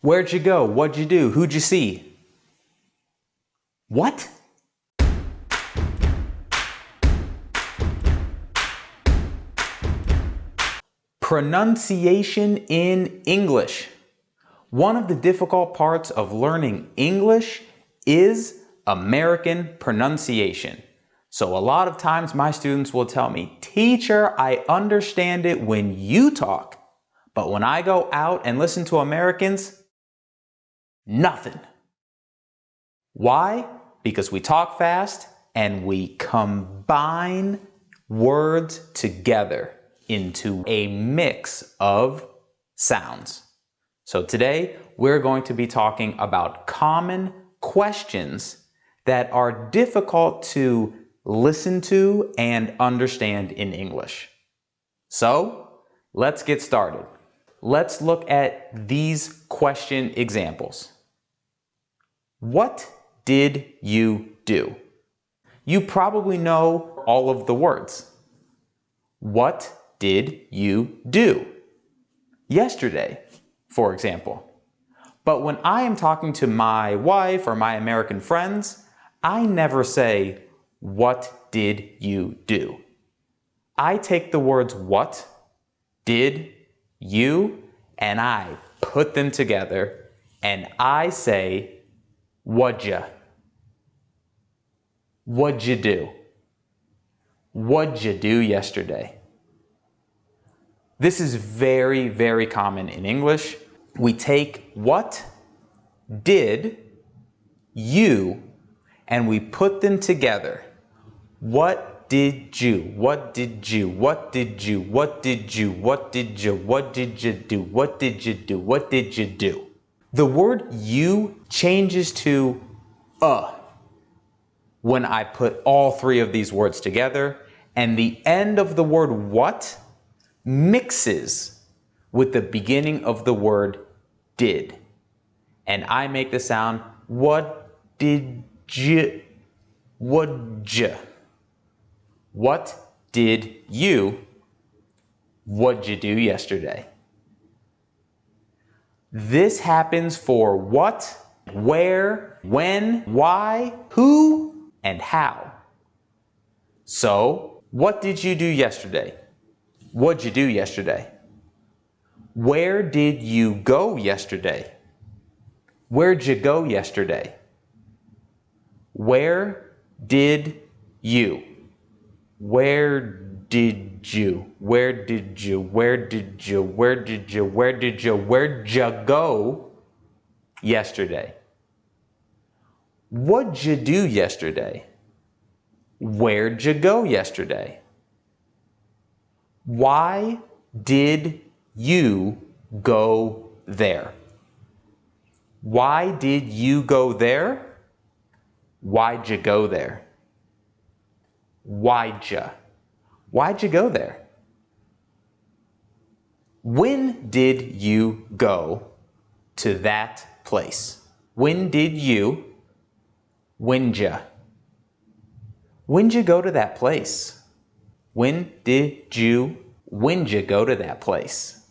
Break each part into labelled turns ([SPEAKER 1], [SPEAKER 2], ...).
[SPEAKER 1] Where'd you go? What'd you do? Who'd you see? What? Pronunciation in English. One of the difficult parts of learning English is American pronunciation. So a lot of times my students will tell me, "Teacher, I understand it when you talk, but when I go out and listen to Americans, nothing." Why? Because we talk fast and we combine words together into a mix of sounds. So today we're going to be talking about common questions that are difficult to listen to and understand in English. So let's get started. Let's look at these question examples. What did you do? You probably know all of the words. What did you do? Yesterday, for example. But when I am talking to my wife or my American friends, I never say, "What did you do?" I take the words what, did, you, and I put them together and I say, "What'd ya?" What'd you do? What'd you do yesterday? This is very, very common in English. We take what, did, you, and we put them together. What did you? What did you? What did you? What did you? What did you? What did you do? What did you do? What did you do? The word you changes to when I put all three of these words together, and the end of the word what mixes with the beginning of the word did. And I make the sound, what did you, what'd you? What did you, what'd you do yesterday? This happens for what, where, when, why, who, and how. So, what did you do yesterday? What'd you do yesterday? Where did you go yesterday? Where'd you go yesterday? Where did you? Where did you? Where did you? Where did you? Where did you? Where did you? Where'd you go yesterday? What'd you do yesterday? Where'd you go yesterday? Why did you go there? Why did you go there? Why'd you go there? Why'd you? Why'd you go there? When did you go to that place? When did you? When'd you? When'd you go to that place? When did you? When'd you go to that place?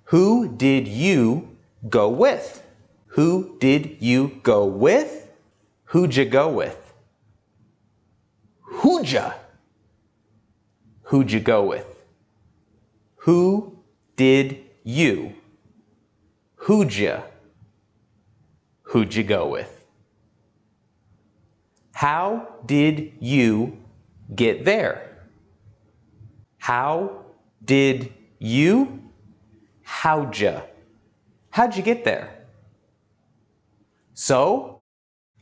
[SPEAKER 1] Who did you go with? Who did you go with? Who'd you go with? Who'd ya? Who'd you go with? Who did you? Who'd ya? Who'd you go with? How did you get there? How did you? How'd ya? How'd you get there? So,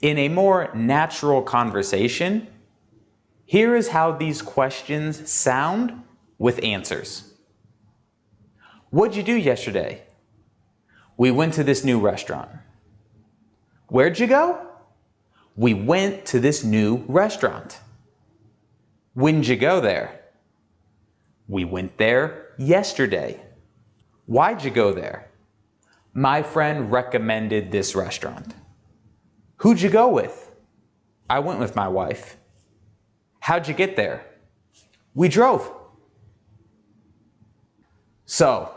[SPEAKER 1] in a more natural conversation, here is how these questions sound with answers. What'd you do yesterday? We went to this new restaurant. Where'd you go? We went to this new restaurant. When'd you go there? We went there yesterday. Why'd you go there? My friend recommended this restaurant. Who'd you go with? I went with my wife. How'd you get there? We drove. So,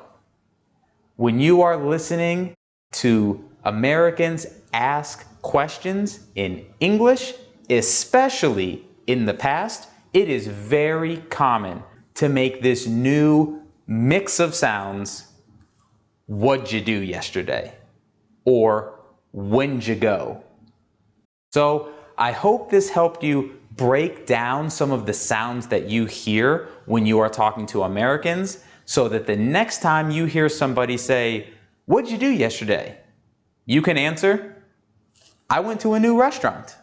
[SPEAKER 1] when you are listening to Americans ask questions in English, especially in the past, it is very common to make this new mix of sounds, what'd you do yesterday? Or when'd you go? So I hope this helped you break down some of the sounds that you hear when you are talking to Americans so that the next time you hear somebody say, what'd you do yesterday? You can answer, I went to a new restaurant.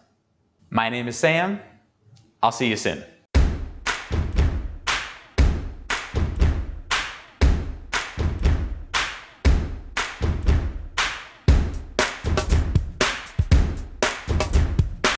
[SPEAKER 1] My name is Sam. I'll see you soon.